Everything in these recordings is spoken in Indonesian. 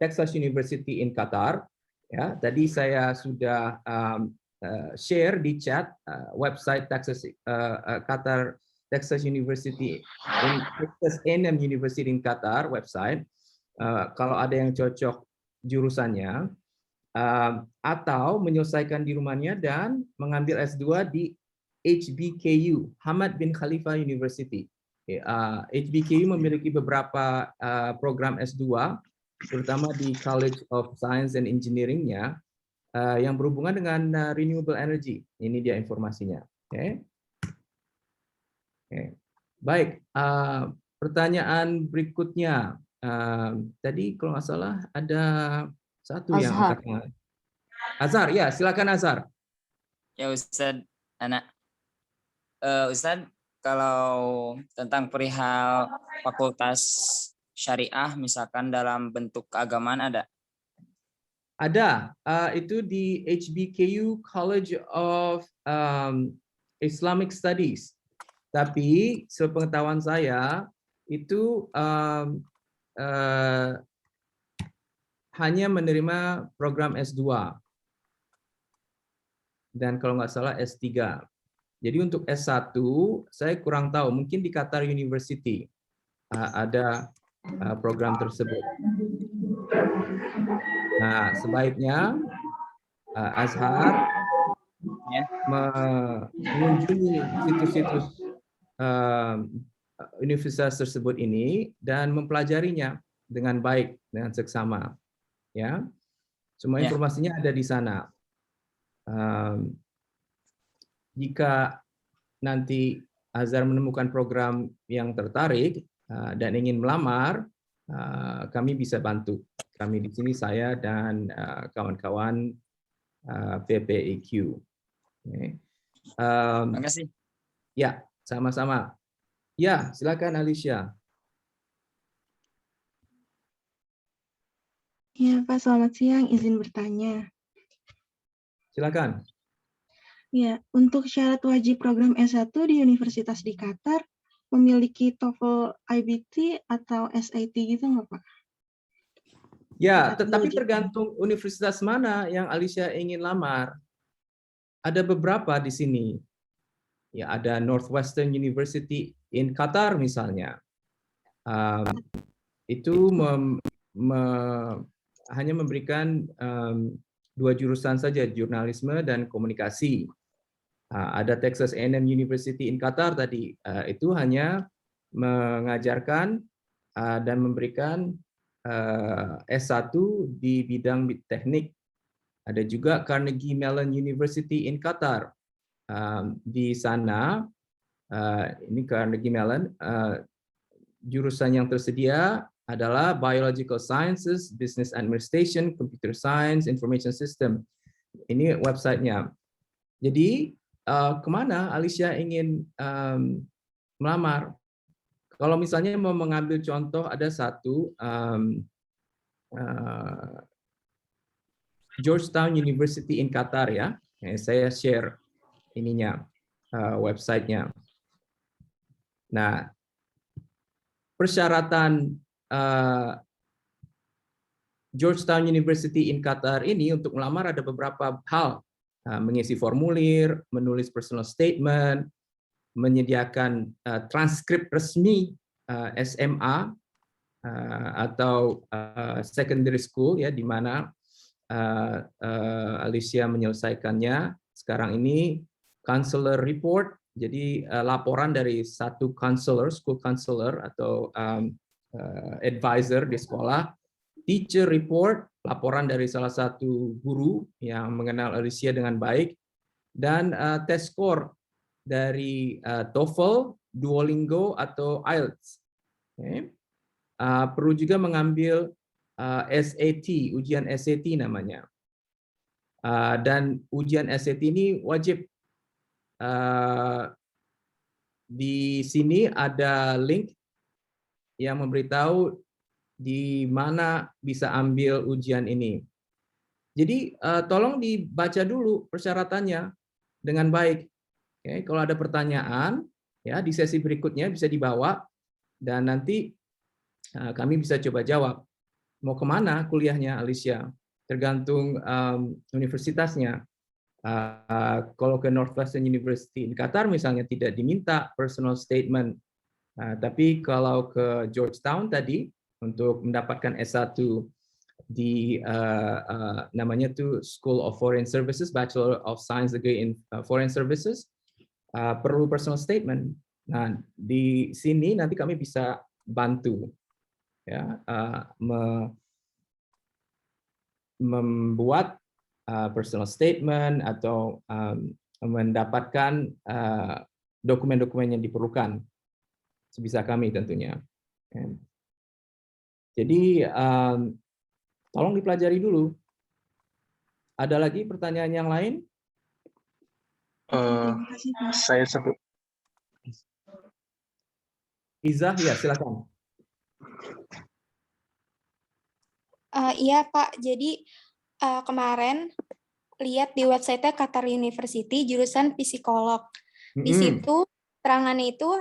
Texas University in Qatar. Ya, tadi saya sudah share di chat website Qatar Texas University in Texas A&M University in Qatar website. Kalau ada yang cocok jurusannya, atau menyelesaikan di rumahnya dan mengambil S2 di HBKU, Hamad bin Khalifa University. HBKU memiliki beberapa program S2, terutama di College of Science and Engineering-nya, yang berhubungan dengan renewable energy. Ini dia informasinya. Oke. Baik, pertanyaan berikutnya. Tadi kalau nggak salah ada satu yang angkat tangan. Azhar, ya silakan Azhar. Ya Ustadz, Ustadz, kalau tentang perihal fakultas syariah, misalkan dalam bentuk keagamaan ada? Ada, itu di HBKU College of Islamic Studies. Tapi sepengetahuan saya itu hanya menerima program S2 dan kalau nggak salah S3. Jadi untuk S1 saya kurang tahu, mungkin di Qatar University ada program tersebut. Nah, sebaiknya Azhar mengunjungi situs-situs universitas tersebut ini dan mempelajarinya dengan baik, dengan seksama. Ya, semua informasinya ada di sana. Jika nanti Azhar menemukan program yang tertarik dan ingin melamar, kami bisa bantu. Kami di sini, saya dan kawan-kawan PPIQ. Terima kasih. Ya, sama-sama. Ya, silakan Alicia. Ya, Pak, selamat siang. Izin bertanya. Silakan. Ya, untuk syarat wajib program S1 di universitas di Qatar memiliki TOEFL IBT atau SAT gitu nggak, Pak? Ya, tetapi tergantung universitas mana yang Alicia ingin lamar. Ada beberapa di sini. Ya, ada Northwestern University in Qatar misalnya. Itu hanya memberikan 2 jurusan saja, jurnalisme dan komunikasi. Ada Texas A&M University in Qatar tadi, itu hanya mengajarkan dan memberikan S1 di bidang teknik. Ada juga Carnegie Mellon University in Qatar. Di sana, ini Carnegie Mellon, jurusan yang tersedia adalah Biological Sciences, Business Administration, Computer Science, Information System. Ini websitenya. Jadi, kemana Alicia ingin melamar? Kalau misalnya mau mengambil contoh, ada satu Georgetown University in Qatar ya. Saya share ininya, websitenya. Nah, persyaratan Georgetown University in Qatar ini untuk melamar ada beberapa hal. Mengisi formulir, menulis personal statement, menyediakan transkrip resmi SMA atau secondary school ya, di mana Alicia menyelesaikannya. Sekarang ini counselor report, jadi laporan dari satu counselor, school counselor atau advisor di sekolah. Teacher report, laporan dari salah satu guru yang mengenal Alicia dengan baik, dan tes skor dari TOEFL, Duolingo atau IELTS. Perlu juga mengambil SAT, ujian SAT namanya. Dan ujian SAT ini wajib. Di sini ada link yang memberitahu di mana bisa ambil ujian ini. Jadi tolong dibaca dulu persyaratannya dengan baik. Oke, kalau ada pertanyaan ya di sesi berikutnya bisa dibawa dan nanti kami bisa coba jawab. mau kemana kuliahnya, Alicia? Tergantung universitasnya. Kalau ke Northwestern University in Qatar misalnya tidak diminta personal statement. Tapi kalau ke Georgetown tadi untuk mendapatkan S1 di namanya tuh School of Foreign Services, Bachelor of Science degree in Foreign Services, perlu personal statement. Nah, di sini nanti kami bisa bantu ya membuat personal statement atau mendapatkan dokumen-dokumen yang diperlukan sebisa kami tentunya. Jadi tolong dipelajari dulu. Ada lagi pertanyaan yang lain? Terima kasih, Pak. Saya sebut. Iza, ya silakan. Iya Pak, jadi kemarin lihat di website-nya Qatar University jurusan psikolog. Di situ terangannya itu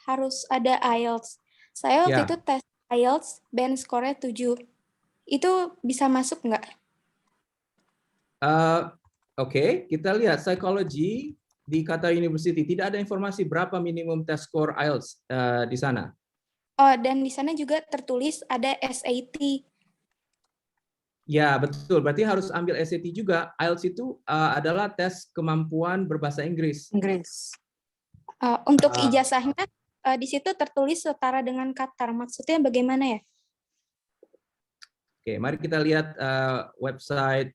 harus ada IELTS. Saya waktu itu tes IELTS, band score-nya 7. Itu bisa masuk nggak? Oke, kita lihat psikologi di Qatar University. Tidak ada informasi berapa minimum test score IELTS di sana. Oh, dan di sana juga tertulis ada SAT. Ya, betul. Berarti harus ambil SAT juga. IELTS itu adalah tes kemampuan berbahasa Inggris. Untuk ijazahnya di situ tertulis setara dengan Qatar. Maksudnya bagaimana ya? Oke, mari kita lihat website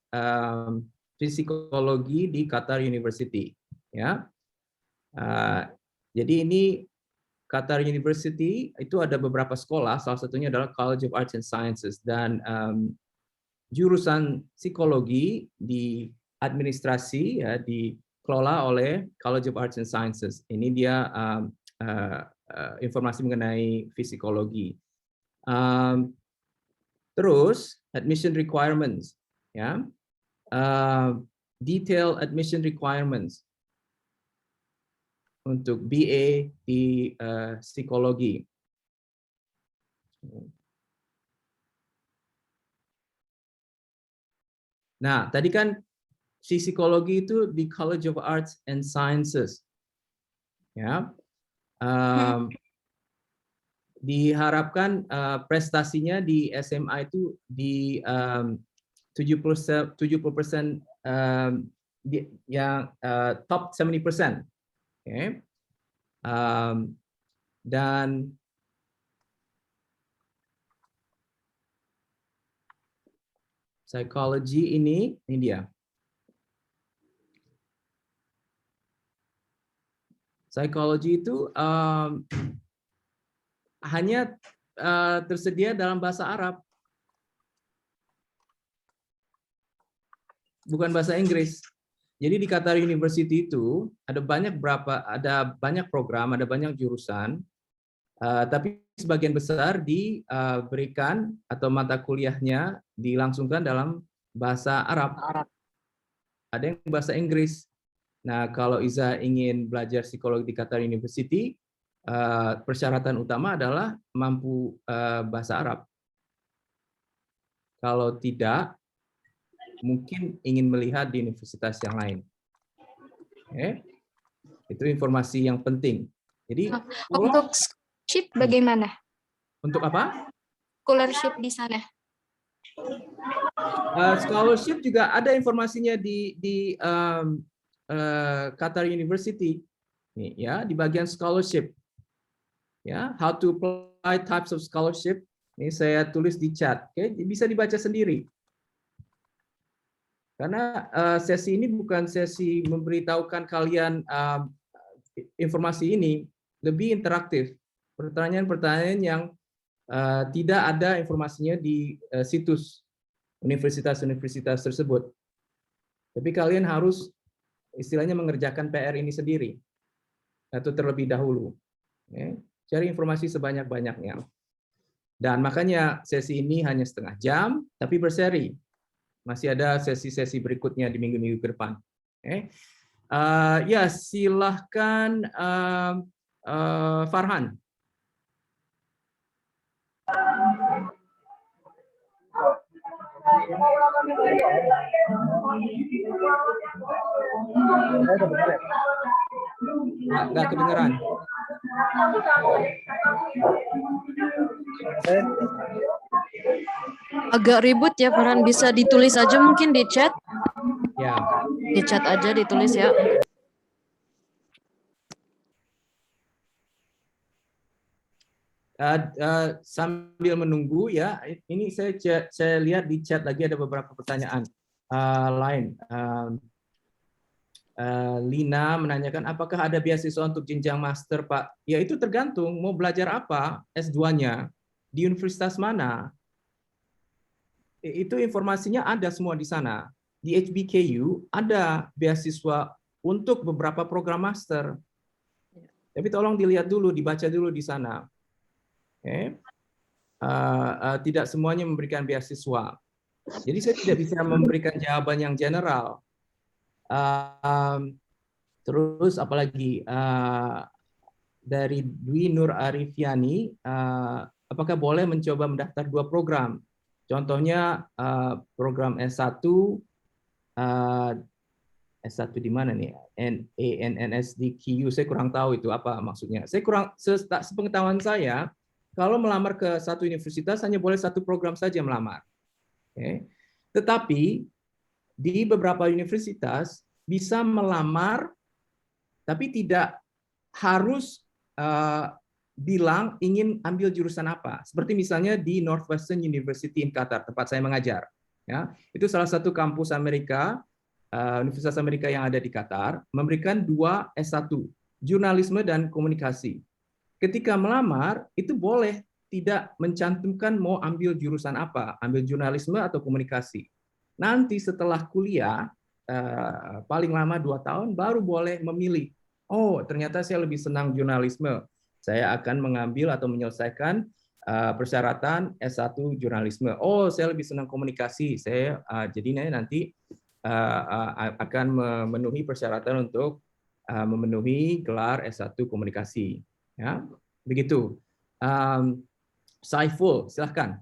psikologi di Qatar University. Ya, jadi ini Qatar University itu ada beberapa sekolah. Salah satunya adalah College of Arts and Sciences dan jurusan psikologi di administrasi ya dikelola oleh College of Arts and Sciences. Ini dia informasi mengenai psikologi. Terus admission requirements, ya, detail admission requirements untuk BA di psikologi. Nah, tadi kan psikologi itu di College of Arts and Sciences, ya. Diharapkan prestasinya di SMA itu di 70% yang top 70%, okay. Dan psikologi ini dia. Psikologi itu hanya tersedia dalam bahasa Arab, bukan bahasa Inggris. Jadi di Qatar University itu ada banyak program, ada banyak jurusan, tapi sebagian besar diberikan atau mata kuliahnya dilangsungkan dalam bahasa Arab. Ada yang bahasa Inggris. Nah, kalau Iza ingin belajar psikologi di Qatar University, persyaratan utama adalah mampu bahasa Arab. Kalau tidak, mungkin ingin melihat di universitas yang lain. Itu informasi yang penting. Jadi untuk scholarship bagaimana? Untuk apa? Scholarship di sana. Scholarship juga ada informasinya di Qatar University. Nih, ya, di bagian scholarship. Ya, how to apply types of scholarship. Ini saya tulis di chat. Oke, bisa dibaca sendiri. Karena sesi ini bukan sesi memberitahukan kalian informasi ini, lebih interaktif. Pertanyaan-pertanyaan yang tidak ada informasinya di situs universitas-universitas tersebut. Tapi kalian harus istilahnya mengerjakan PR ini sendiri atau terlebih dahulu. Cari informasi sebanyak-banyaknya. Dan makanya sesi ini hanya setengah jam, tapi berseri. Masih ada sesi-sesi berikutnya di minggu-minggu ke depan. Ya, silahkan Farhan. Nggak kedengeran. Agak ribut ya Farhan, bisa ditulis aja mungkin di chat. Ya. Di chat aja ditulis ya. Sambil menunggu ya, ini saya lihat di chat lagi ada beberapa pertanyaan lain. Lina menanyakan apakah ada beasiswa untuk jenjang master, Pak? Ya itu tergantung mau belajar apa S2-nya di universitas mana. Itu informasinya ada semua di sana. Di HBKU ada beasiswa untuk beberapa program master. Tapi tolong dilihat dulu, dibaca dulu di sana. Okay. Tidak semuanya memberikan beasiswa. Jadi saya tidak bisa memberikan jawaban yang general. Terus apalagi dari Dwi Nur Arifiani, apakah boleh mencoba mendaftar 2 program? Contohnya program S1, S1 di mana nih? NANSDQ, saya kurang tahu itu apa maksudnya. Saya kurang, sepengetahuan saya, kalau melamar ke satu universitas hanya boleh 1 program saja melamar. Okay. Tetapi di beberapa universitas bisa melamar, tapi tidak harus bilang ingin ambil jurusan apa. Seperti misalnya di Northwestern University in Qatar, tempat saya mengajar. Ya, itu salah satu kampus Amerika, Universitas Amerika yang ada di Qatar, memberikan 2 S1, jurnalisme dan komunikasi. Ketika melamar, itu boleh tidak mencantumkan mau ambil jurusan apa, ambil jurnalisme atau komunikasi. Nanti setelah kuliah, paling lama 2 tahun, baru boleh memilih. Oh, ternyata saya lebih senang jurnalisme. Saya akan mengambil atau menyelesaikan persyaratan S1 jurnalisme. Oh, saya lebih senang komunikasi. Saya jadi nanti akan memenuhi persyaratan untuk memenuhi gelar S1 komunikasi. Ya, begitu. Saiful, silahkan.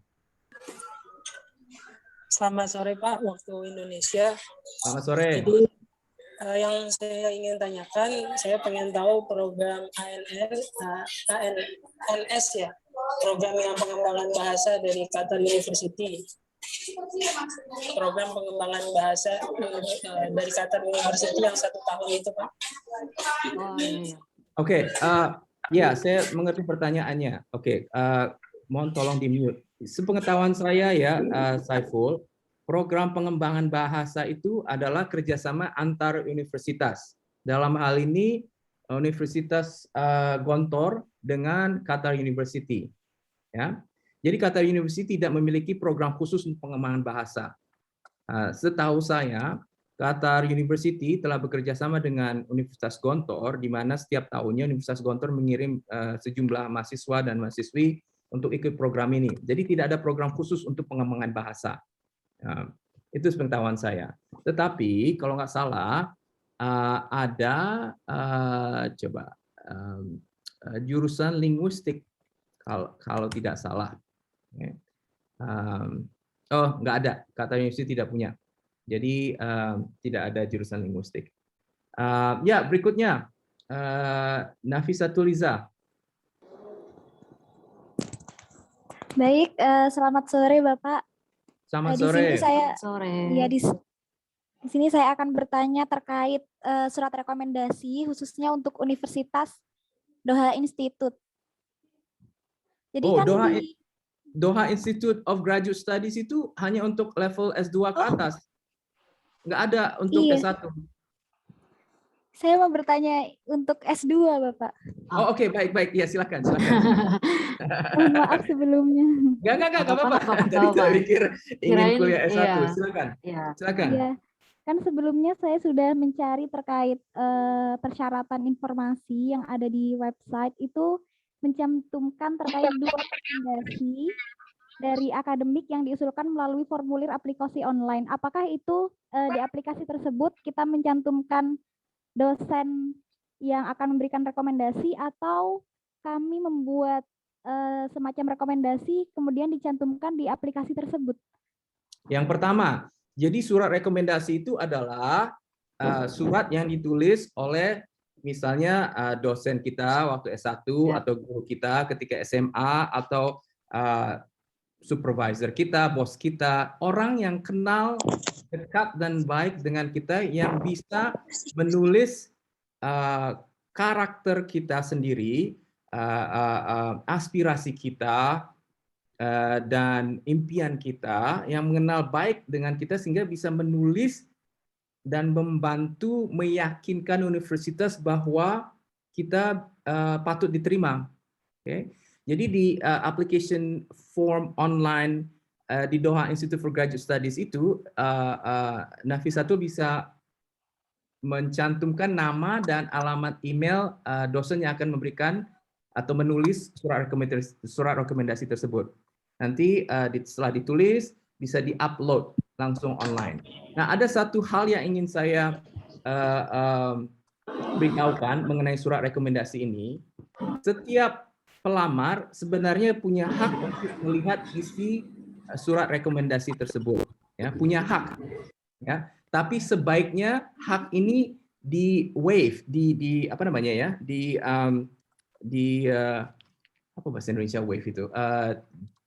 Selamat sore Pak, waktu Indonesia. Selamat sore. Jadi yang saya ingin tanyakan, saya pengen tahu program ANS ya, program yang pengembangan bahasa dari Qatar University. Program pengembangan bahasa dari Qatar University yang 1 tahun itu Pak. Oke, ya saya mengerti pertanyaannya. Oke, mohon tolong di mute. Sepengetahuan saya ya, Saiful, program pengembangan bahasa itu adalah kerjasama antar universitas. Dalam hal ini Universitas Gontor dengan Qatar University. Ya, jadi Qatar University tidak memiliki program khusus untuk pengembangan bahasa. Setahu saya, Qatar University telah bekerja sama dengan Universitas Gontor, di mana setiap tahunnya Universitas Gontor mengirim sejumlah mahasiswa dan mahasiswi untuk ikut program ini. Jadi tidak ada program khusus untuk pengembangan bahasa. Itu sepengetahuan saya. Tetapi kalau nggak salah ada jurusan linguistik kalau tidak salah. Oh, nggak ada. Qatar University tidak punya. Jadi tidak ada jurusan linguistik. Ya, berikutnya Nafisatul Liza. Baik, selamat sore Bapak. Selamat Di sore. sini saya, Sore. ya di sini saya akan bertanya terkait surat rekomendasi khususnya untuk Universitas Doha Institute. Jadi kan Doha Institute of Graduate Studies itu hanya untuk level S2 ke atas. Nggak ada untuk S1. Saya mau bertanya untuk S2, Bapak. Oh, oke, baik. Ya, silakan. Maaf sebelumnya. Nggak apa-apa. Tadi saya pikir ingin kuliah S1. Iya. Silakan. Iya. Kan sebelumnya saya sudah mencari terkait persyaratan informasi yang ada di website itu mencantumkan terkait 2 rekomendasi dari akademik yang diusulkan melalui formulir aplikasi online. Apakah itu di aplikasi tersebut kita mencantumkan dosen yang akan memberikan rekomendasi atau kami membuat semacam rekomendasi kemudian dicantumkan di aplikasi tersebut? Yang pertama, jadi surat rekomendasi itu adalah surat yang ditulis oleh misalnya dosen kita waktu S1 atau guru kita ketika SMA atau supervisor kita, bos kita, orang yang kenal dekat dan baik dengan kita yang bisa menulis karakter kita sendiri, aspirasi kita, dan impian kita, yang mengenal baik dengan kita sehingga bisa menulis dan membantu meyakinkan universitas bahwa kita patut diterima. Okay. Jadi di application form online di Doha Institute for Graduate Studies itu, Nafisatul bisa mencantumkan nama dan alamat email dosen yang akan memberikan atau menulis surat rekomendasi tersebut. Nanti setelah ditulis bisa di-upload langsung online. Nah, ada satu hal yang ingin saya beritahukan mengenai surat rekomendasi ini. Setiap pelamar sebenarnya punya hak untuk melihat isi surat rekomendasi tersebut, ya, punya hak, ya. Tapi sebaiknya hak ini di waive, di apa namanya ya, apa bahasa Indonesia waive itu,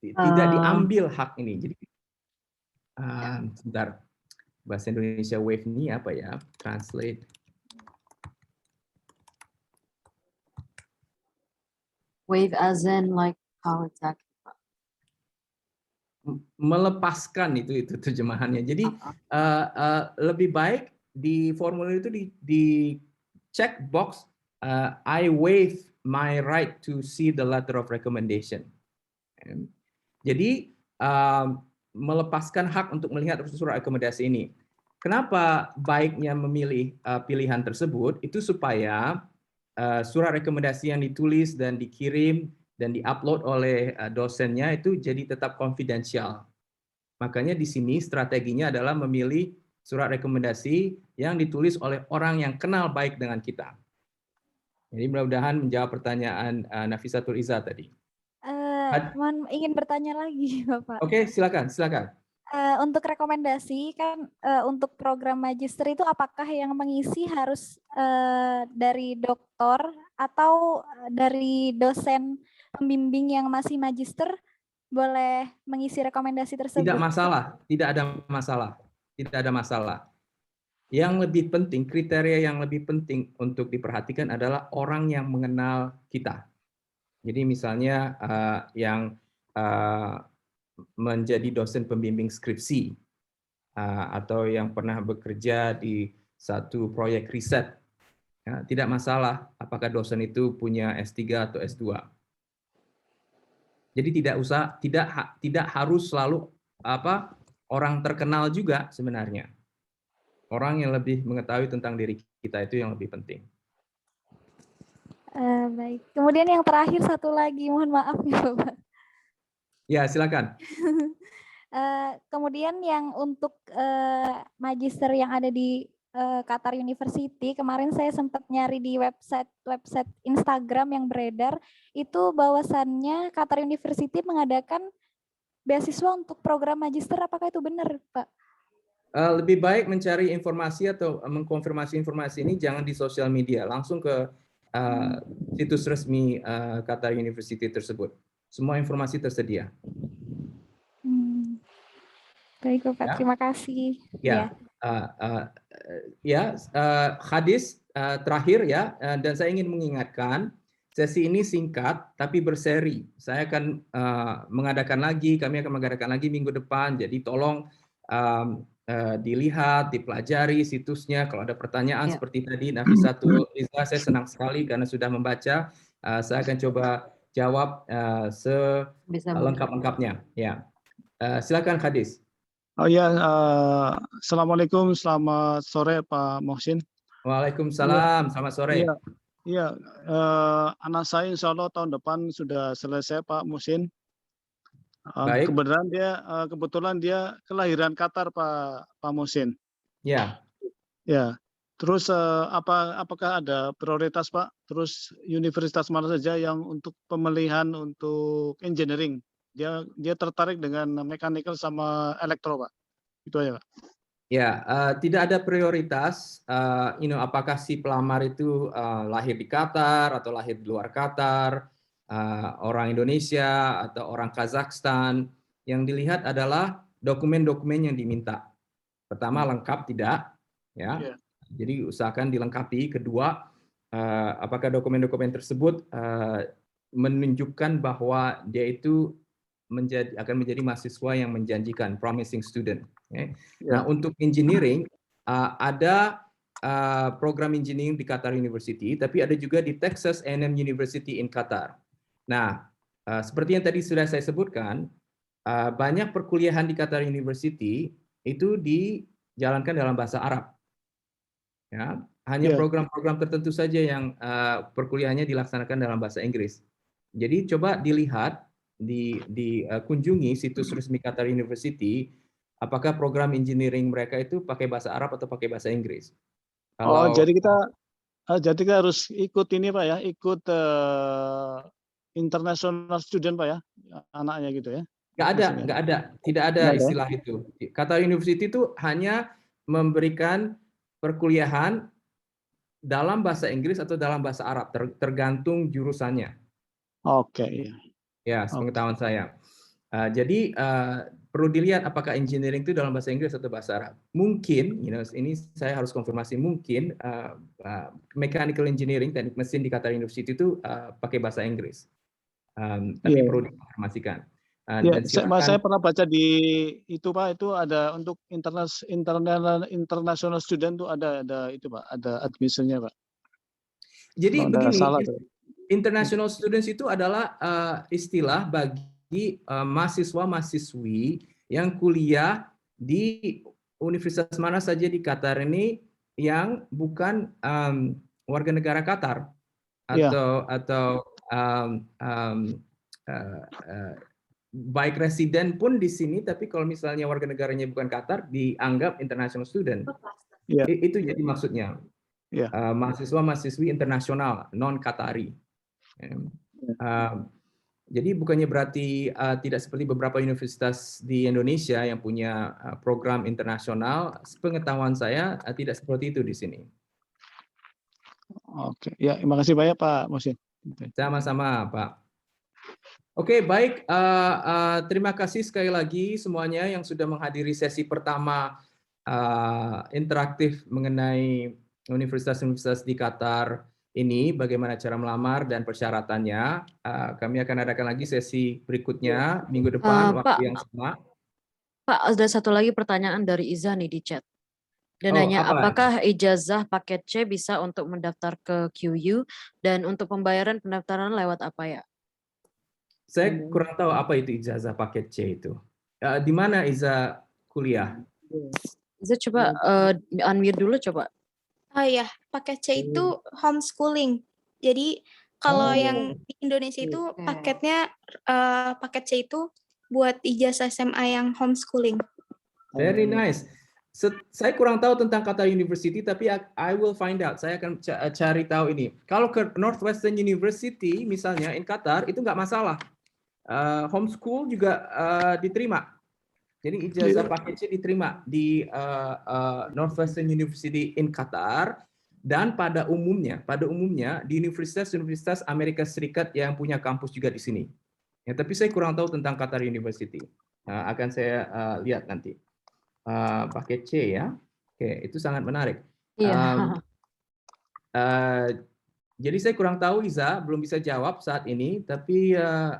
tidak diambil hak ini. Jadi sebentar, bahasa Indonesia waive ini apa ya? Translate. Wave as in like how it's actually. Melepaskan itu terjemahannya. Jadi lebih baik di formulir itu di check box I waive my right to see the letter of recommendation. Jadi melepaskan hak untuk melihat surat rekomendasi ini. Kenapa baiknya memilih pilihan tersebut? Itu supaya surat rekomendasi yang ditulis dan dikirim dan diupload oleh dosennya itu jadi tetap konfidensial. Makanya di sini strateginya adalah memilih surat rekomendasi yang ditulis oleh orang yang kenal baik dengan kita. Jadi mudah-mudahan menjawab pertanyaan Nafisatul Izzah tadi. Ingin bertanya lagi, Bapak. Oke, silakan. Untuk rekomendasi kan untuk program magister itu apakah yang mengisi harus dari doktor atau dari dosen pembimbing yang masih magister boleh mengisi rekomendasi tersebut? Tidak ada masalah. Yang lebih penting, kriteria yang lebih penting untuk diperhatikan adalah orang yang mengenal kita. Jadi misalnya yang menjadi dosen pembimbing skripsi atau yang pernah bekerja di satu proyek riset, ya, tidak masalah apakah dosen itu punya S3 atau S2. Jadi tidak harus selalu orang terkenal juga sebenarnya. Orang yang lebih mengetahui tentang diri kita itu yang lebih penting. Baik. Kemudian yang terakhir satu lagi, mohon maaf ya Bapak. Ya, silakan. Kemudian yang untuk magister yang ada di Qatar University, kemarin saya sempat nyari di website Instagram yang beredar, itu bahwasannya Qatar University mengadakan beasiswa untuk program magister, apakah itu benar, Pak? Lebih baik mencari informasi atau mengkonfirmasi informasi ini jangan di sosial media, langsung ke situs resmi Qatar University tersebut. Semua informasi tersedia. Baik, Bapak. Ya. Terima kasih. Hadis terakhir ya, dan saya ingin mengingatkan sesi ini singkat tapi berseri. Saya akan kami akan mengadakan lagi minggu depan. Jadi tolong dilihat, dipelajari situsnya. Kalau ada pertanyaan seperti tadi Nafisatul Izzah, saya senang sekali karena sudah membaca. Saya akan coba jawab selengkap-lengkapnya. Ya, silakan Hadis. Oh ya, assalamualaikum, selamat sore Pak Mohsin. Waalaikumsalam, selamat sore. Iya, anak saya insya Allah tahun depan sudah selesai Pak Mohsin. Baik. Kebetulan dia kelahiran Qatar Pak Mohsin. Ya. Ya. Terus apakah ada prioritas Pak? Terus universitas mana saja yang untuk pemilihan untuk engineering? Dia tertarik dengan mechanical sama elektro, Pak. Itu aja, Pak. Ya, tidak ada prioritas, apakah si pelamar itu lahir di Qatar atau lahir di luar Qatar, orang Indonesia atau orang Kazakhstan. Yang dilihat adalah dokumen-dokumen yang diminta. Pertama, lengkap tidak, ya. Jadi usahakan dilengkapi. Kedua, apakah dokumen-dokumen tersebut menunjukkan bahwa dia itu akan menjadi mahasiswa yang menjanjikan, promising student. Okay. Nah, untuk engineering ada program engineering di Qatar University, tapi ada juga di Texas A&M University in Qatar. Nah, seperti yang tadi sudah saya sebutkan, banyak perkuliahan di Qatar University itu dijalankan dalam bahasa Arab. Ya, hanya program-program tertentu saja yang perkuliahannya dilaksanakan dalam bahasa Inggris. Jadi coba dilihat, dikunjungi situs resmi Qatar University, apakah program engineering mereka itu pakai bahasa Arab atau pakai bahasa Inggris. Kalau jadi kita harus ikut ini, Pak ya, ikut international student, Pak ya, anaknya gitu ya. Tidak ada istilah itu. Qatar University itu hanya memberikan perkuliahan dalam bahasa Inggris atau dalam bahasa Arab, tergantung jurusannya. Oke. Ya, sepengetahuan saya. Jadi perlu dilihat apakah engineering itu dalam bahasa Inggris atau bahasa Arab. Mungkin, ini saya harus konfirmasi, mungkin mechanical engineering, teknik mesin di Qatar University itu pakai bahasa Inggris. Tapi perlu dikonfirmasikan. Saya pernah baca di itu, Pak, itu ada untuk international student tuh ada itu, Pak, ada admissionnya, Pak. Jadi begini, international students itu adalah istilah bagi mahasiswa-mahasiswi yang kuliah di universitas mana saja di Qatar ini yang bukan warga negara Qatar atau baik residen pun di sini, tapi kalau misalnya warga negaranya bukan Qatar dianggap international student. Itu jadi maksudnya. Mahasiswa-mahasiswi internasional non Qatari. Jadi bukannya berarti tidak seperti beberapa universitas di Indonesia yang punya program internasional. Sepengetahuan saya tidak seperti itu di sini. Oke, ya, terima kasih banyak Pak Muhsin. Sama-sama Pak. Oke, baik. Terima kasih sekali lagi semuanya yang sudah menghadiri sesi pertama interaktif mengenai universitas-universitas di Qatar ini, bagaimana cara melamar dan persyaratannya. Kami akan adakan lagi sesi berikutnya minggu depan, waktu yang sama. Pak, ada satu lagi pertanyaan dari Iza nih di chat. Dia nanya, apakah ijazah paket C bisa untuk mendaftar ke QU dan untuk pembayaran pendaftaran lewat apa ya? Saya kurang tahu apa itu ijazah paket C itu. Di mana Iza kuliah? Iza coba unmute dulu coba. Oh iya, paket C itu homeschooling. Jadi kalau yang di Indonesia itu paketnya paket C itu buat ijazah SMA yang homeschooling. Very nice. Saya kurang tahu tentang Qatar University, tapi I will find out. Saya akan cari tahu ini. Kalau ke Northwestern University misalnya in Qatar itu nggak masalah. Homeschool juga diterima. Jadi ijazah paket C diterima di Northwestern University in Qatar, dan pada umumnya di universitas-universitas Amerika Serikat yang punya kampus juga di sini. Ya, tapi saya kurang tahu tentang Qatar University. Akan saya lihat nanti. Paket C ya. Oke, itu sangat menarik. Jadi saya kurang tahu Iza, belum bisa jawab saat ini, tapi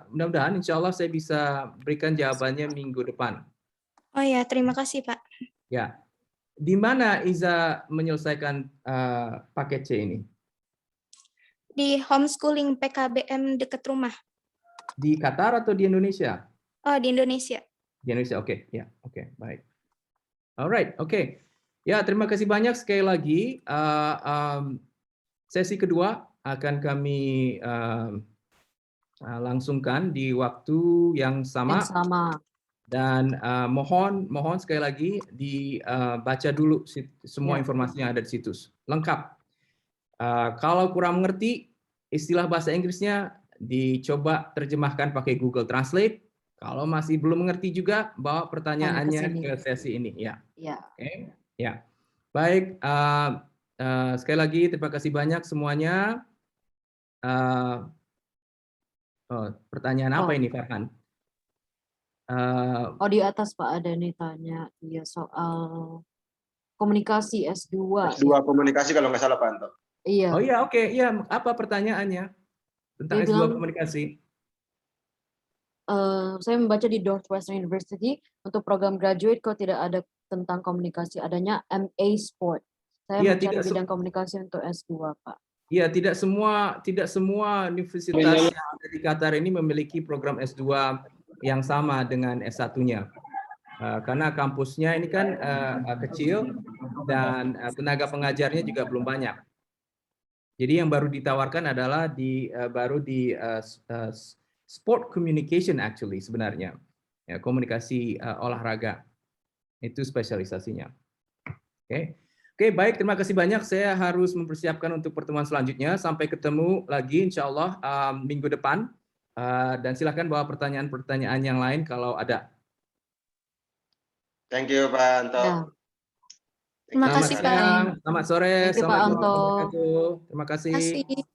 mudah-mudahan insya Allah saya bisa berikan jawabannya minggu depan. Oh ya, terima kasih Pak. Ya, di mana Iza menyelesaikan paket C ini? Di homeschooling PKBM dekat rumah. Di Qatar atau di Indonesia? Oh, di Indonesia. Di Indonesia, oke. Ya, oke, baik. Alright, oke. Ya, terima kasih banyak sekali lagi. Sesi kedua akan kami langsungkan di waktu yang sama. Dan mohon sekali lagi dibaca dulu semua informasi yang ada di situs. Lengkap. Kalau kurang mengerti istilah bahasa Inggrisnya, dicoba terjemahkan pakai Google Translate. Kalau masih belum mengerti juga, bawa Tanya ke pertanyaannya sini. ke sesi ini. Ya, Ya. oke. Ya, baik. Sekali lagi terima kasih banyak semuanya. Pertanyaan apa Oh. ini, Farhan? Oh, di atas Pak ada nih tanya dia soal komunikasi S2. S2 komunikasi kalau nggak salah Pak Anto. Iya. Oh iya, oke. Iya, apa pertanyaannya tentang Dia S2 bilang, komunikasi? saya membaca di Northwestern University untuk program graduate kok tidak ada tentang komunikasi, adanya MA Sport. Saya Iya, mencari tidak bidang komunikasi untuk S2, Pak. Iya, tidak semua universitas yang ada di Qatar ini memiliki program S2 yang sama dengan S1-nya. Karena kampusnya ini kan kecil dan tenaga pengajarnya juga belum banyak. Jadi yang baru ditawarkan adalah baru di sport communication actually sebenarnya. Ya, komunikasi olahraga. Itu spesialisasinya. Oke. Oke, baik. Terima kasih banyak. Saya harus mempersiapkan untuk pertemuan selanjutnya. Sampai ketemu lagi insya Allah minggu depan. Dan silakan bawa pertanyaan-pertanyaan yang lain kalau ada. Thank you Pak Anto. Ya. Terima kasih Pak. Selamat sore. Thank you, Pak Assalamualaikum Anto. warahmatullahi wabarakatuh. Terima kasih. Terima kasih.